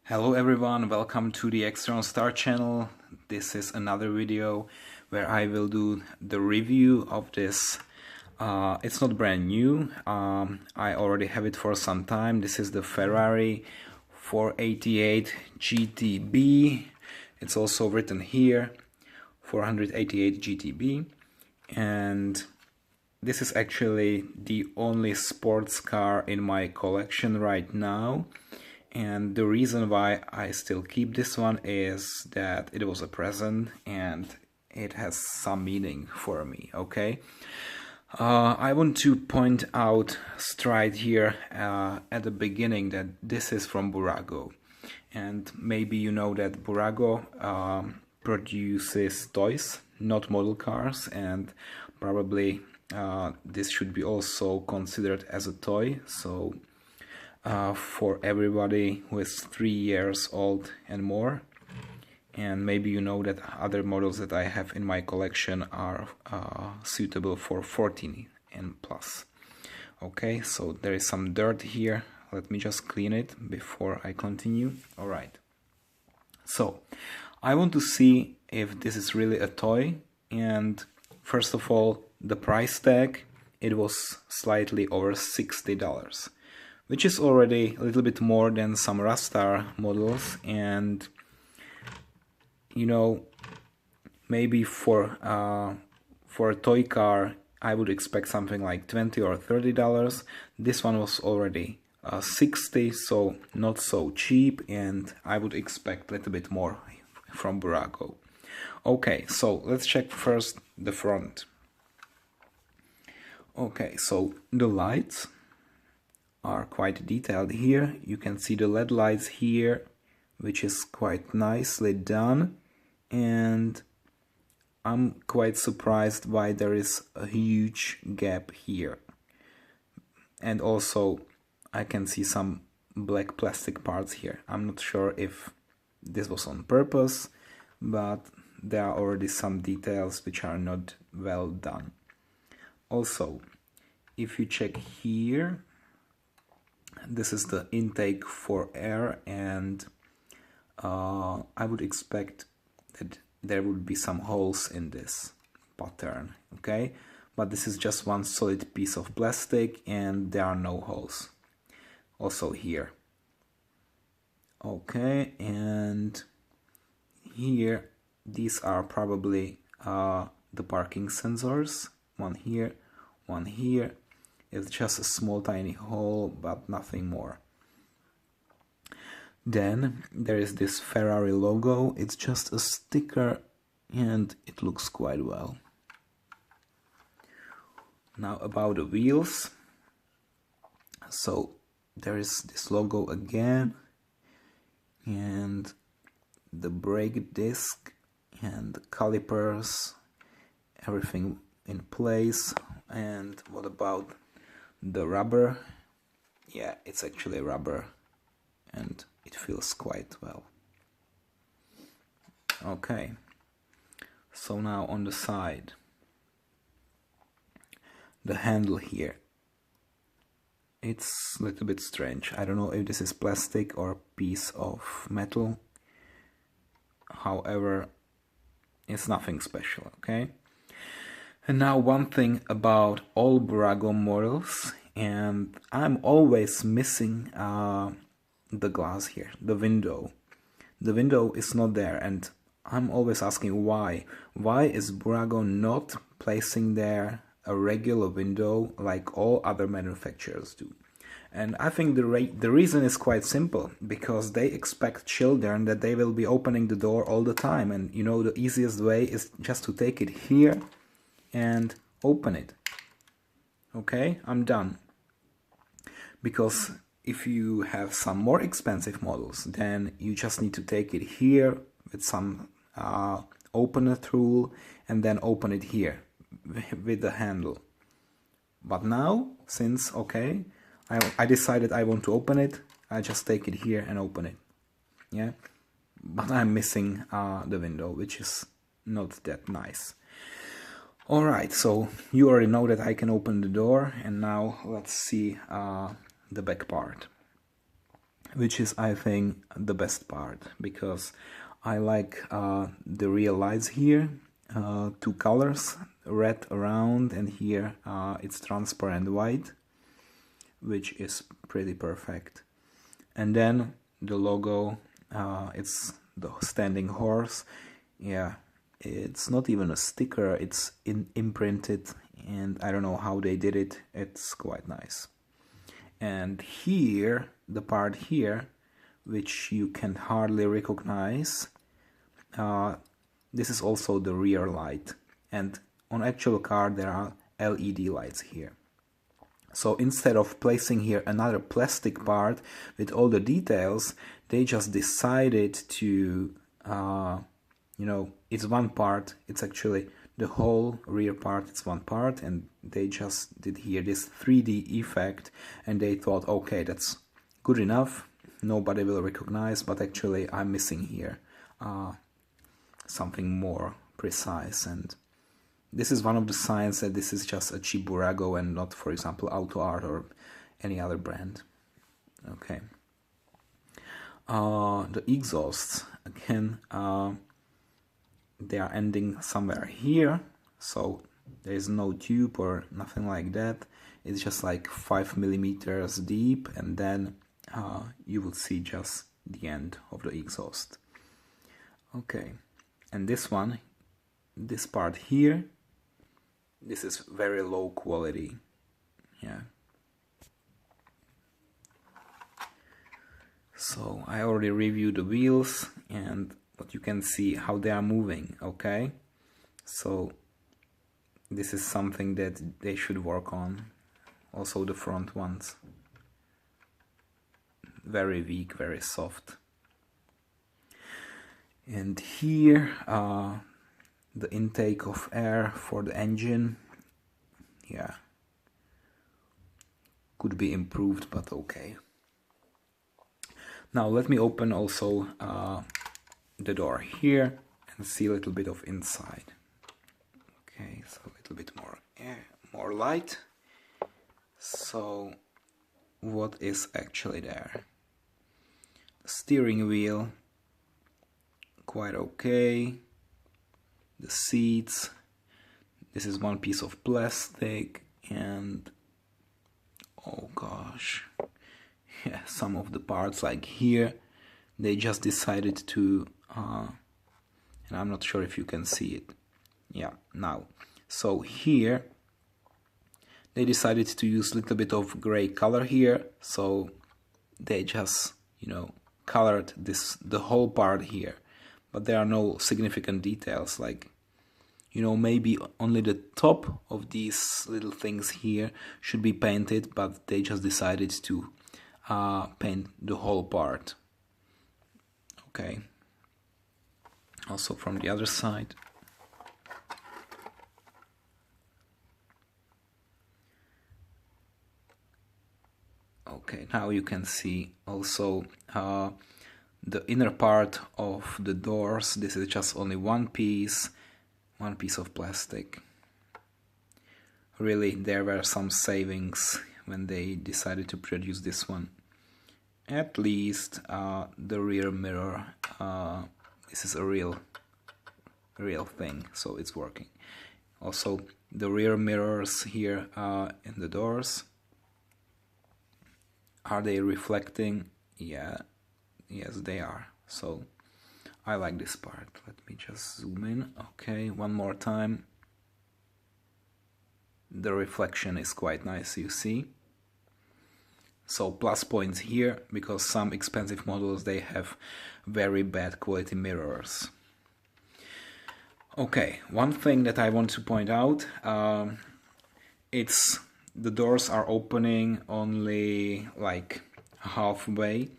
Hello everyone, welcome to the External Star channel. This is another video where I will do the review of this. It's not brand new, I already have it for some time. This is the Ferrari 488 GTB. It's also written here 488 GTB, and this is actually the only sports car in my collection right now. And the reason why I still keep this one is that it was a present and it has some meaning for me, okay? I want to point out straight here at the beginning that this is from Bburago. And maybe you know that Bburago produces toys, not model cars, and probably this should be also considered as a toy. So for everybody who is 3 years old and more. And maybe you know that other models that I have in my collection are suitable for 14 and plus. Okay, so there is some dirt here. Let me just clean it before I continue. Alright, so I want to see if this is really a toy. And first of all, the price tag, it was slightly over $60, which is already a little bit more than some Rastar models. And you know, maybe for a toy car I would expect something like $20 or $30. This one was already $60, so not so cheap, and I would expect a little bit more from Bburago. Okay, so let's check first the front. Okay, so the lights are quite detailed here. You can see the LED lights here, which is quite nicely done, and I'm quite surprised why there is a huge gap here. And also I can see some black plastic parts here. I'm not sure if this was on purpose, but there are already some details which are not well done. Also, if you check here, this is the intake for air, and I would expect that there would be some holes in this pattern, okay? But this is just one solid piece of plastic and there are no holes. Also here. Okay, and here, these are probably the parking sensors. One here, one here. It's just a small tiny hole, but nothing more. Then there is this Ferrari logo. It's just a sticker and it looks quite well. Now about the wheels. So there is this logo again, and the brake disc and the calipers, everything in place. And what about the rubber? Yeah, it's actually rubber and it feels quite well. Okay, so now on the side, the handle here, it's a little bit strange. I don't know if this is plastic or a piece of metal. However, it's nothing special, okay? And now one thing about all Bburago models, and I'm always missing the glass here, the window. The window is not there, and I'm always asking why. Why is Bburago not placing there a regular window like all other manufacturers do? And I think the reason is quite simple, because they expect children that they will be opening the door all the time, and you know, the easiest way is just to take it here and open it. Okay, I'm done. Because if you have some more expensive models, then you just need to take it here with some opener tool and then open it here with the handle. But now, since okay, I decided I want to open it, I just take it here and open it. Yeah, but I'm missing the window, which is not that nice. Alright, so you already know that I can open the door, and now let's see the back part. which is, I think, the best part, because I like the real lights here, two colors, red around, and here it's transparent white, which is pretty perfect. And then the logo, it's the standing horse. Yeah, it's not even a sticker, it's imprinted, and I don't know how they did it. It's quite nice. And here, the part here, which you can hardly recognize, this is also the rear light, and on actual car there are LED lights here. So instead of placing here another plastic part with all the details, they just decided to, you know, it's one part, it's actually the whole rear part, it's one part, and they just did here this 3D effect, and they thought, okay, that's good enough, nobody will recognize, but actually I'm missing here something more precise, and this is one of the signs that this is just a cheap Bburago and not, for example, Auto Art or any other brand. Okay. The exhausts, again, they are ending somewhere here, so there is no tube or nothing like that. It's just like 5 millimeters deep, and then you will see just the end of the exhaust. Okay, and this one, this part here, this is very low quality. Yeah. So I already reviewed the wheels, and but you can see how they are moving. Okay, so this is something that they should work on. Also the front ones, very weak, very soft. And here the intake of air for the engine, yeah, could be improved, but okay. Now let me open also the door here and see a little bit of inside. Okay, so a little bit more air, more light. So what is actually there? The steering wheel, quite okay. The seats, this is one piece of plastic, and oh gosh, yeah, some of the parts like here, they just decided to, and I'm not sure if you can see it. Yeah, now, so here, they decided to use a little bit of gray color here, so they just, you know, colored the whole part here. But there are no significant details, like, you know, maybe only the top of these little things here should be painted, but they just decided to paint the whole part. Okay. Also from the other side. Okay, now you can see also the inner part of the doors. This is just only one piece of plastic. Really, there were some savings when they decided to produce this one. At least the rear mirror, this is a real thing, so it's working. Also, the rear mirrors here in the doors, are they reflecting? Yeah, yes they are. So I like this part. Let me just zoom in. Okay, one more time. The reflection is quite nice, you see. So plus points here, because some expensive models, they have very bad quality mirrors. Okay, one thing that I want to point out, it's the doors are opening only like halfway.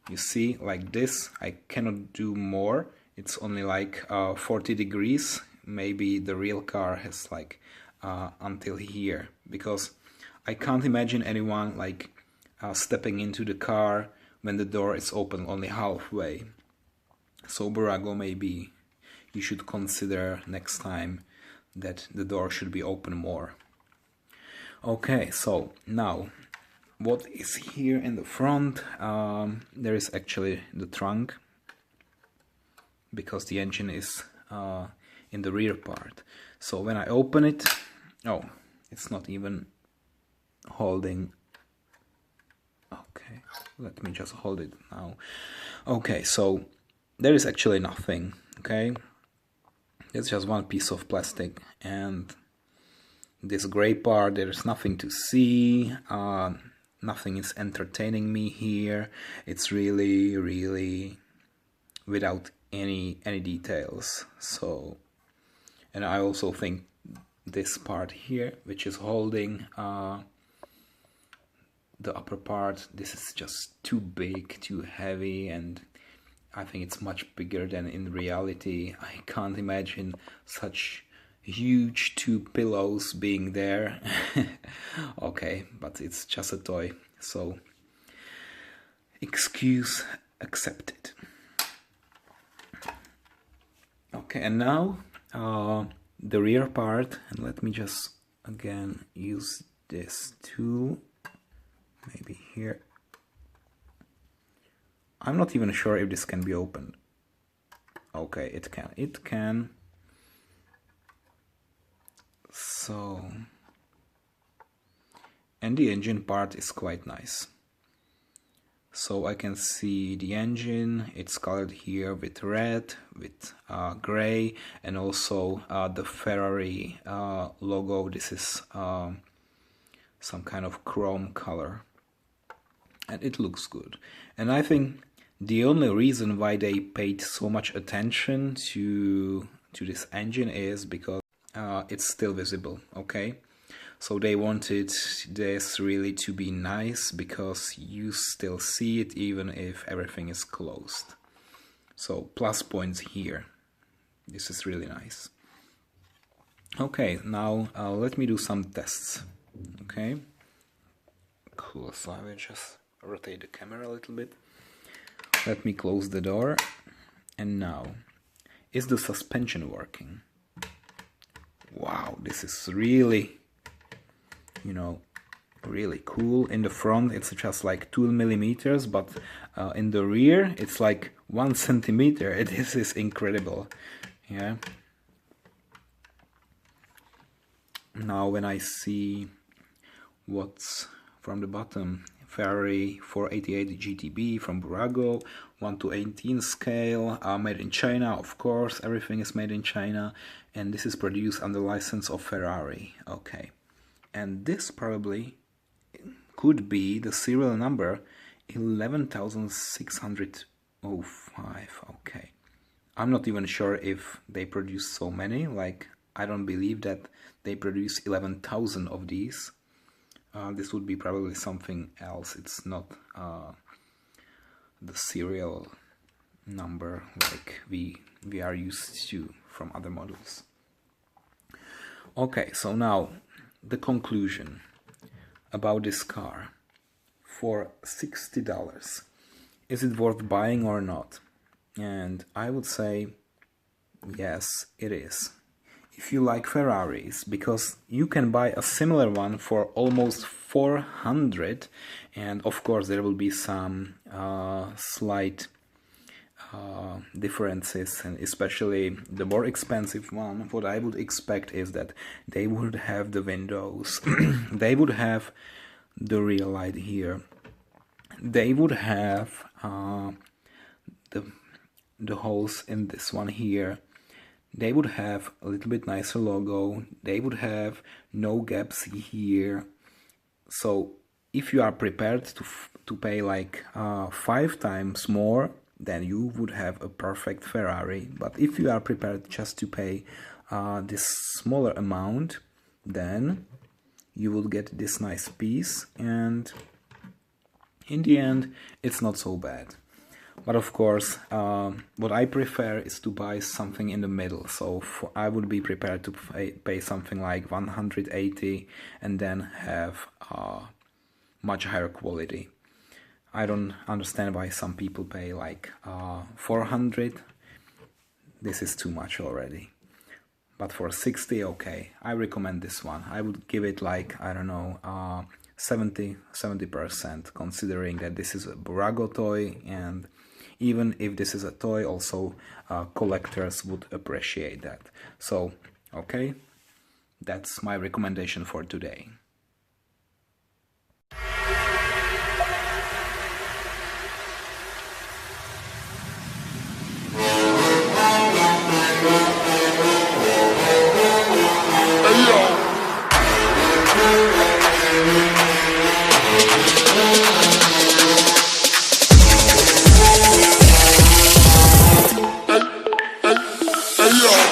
You see, like this, I cannot do more. It's only like 40 degrees. Maybe the real car has like until here, because I can't imagine anyone like stepping into the car when the door is open only halfway. So Bburago, maybe you should consider next time that the door should be open more. Okay, so now what is here in the front? There is actually the trunk, because the engine is in the rear part. So when I open it, oh, it's not even holding. Okay, let me just hold it now. Okay, so there is actually nothing. Okay, it's just one piece of plastic, and this gray part, there is nothing to see. Nothing is entertaining me here. It's really without any details. So, and I also think this part here, which is holding the upper part, this is just too big, too heavy, and I think it's much bigger than in reality. I can't imagine such huge two pillows being there. Okay, but it's just a toy, so excuse accepted. Okay, and now the rear part, and let me just again use this tool, maybe here. I'm not even sure if this can be opened. Okay, it can. So, and the engine part is quite nice. So I can see the engine, it's colored here with red, with gray, and also the Ferrari logo. This is some kind of chrome color, and it looks good. And I think the only reason why they paid so much attention to this engine is because it's still visible. Okay, so they wanted this really to be nice, because you still see it even if everything is closed. So plus points here. This is really nice. Okay, now let me do some tests. Okay, cool. So I will just rotate the camera a little bit. Let me close the door. And now, is the suspension working? Wow, this is really, you know, really cool. In the front it's just like 2 millimeters, but in the rear it's like 1 centimeter. This is incredible. Yeah. Now when I see what's from the bottom, Ferrari 488 GTB from Bburago, 1:18 scale, made in China, of course, everything is made in China, and this is produced under license of Ferrari. Okay, and this probably could be the serial number 11,605. Okay, I'm not even sure if they produce so many. Like, I don't believe that they produce 11,000 of these. This would be probably something else. It's not the serial number like we are used to from other models. Okay, so now the conclusion about this car. For $60, is it worth buying or not? And I would say yes, it is. If you like Ferraris, because you can buy a similar one for almost 400, and of course there will be some slight differences, and especially the more expensive one, what I would expect is that they would have the windows, they would have the rear light here, they would have the holes in this one here. They would have a little bit nicer logo. They would have no gaps here. So if you are prepared to pay like 5 times more, then you would have a perfect Ferrari. But if you are prepared just to pay this smaller amount, then you will get this nice piece, and in the end it's not so bad. But of course, what I prefer is to buy something in the middle. So I would be prepared to pay something like 180 and then have much higher quality. I don't understand why some people pay like 400. This is too much already. But for 60, okay, I recommend this one. I would give it like, I don't know, 70%, considering that this is a Bburago toy, and even if this is a toy, also collectors would appreciate that. So, okay, that's my recommendation for today. Hey yo.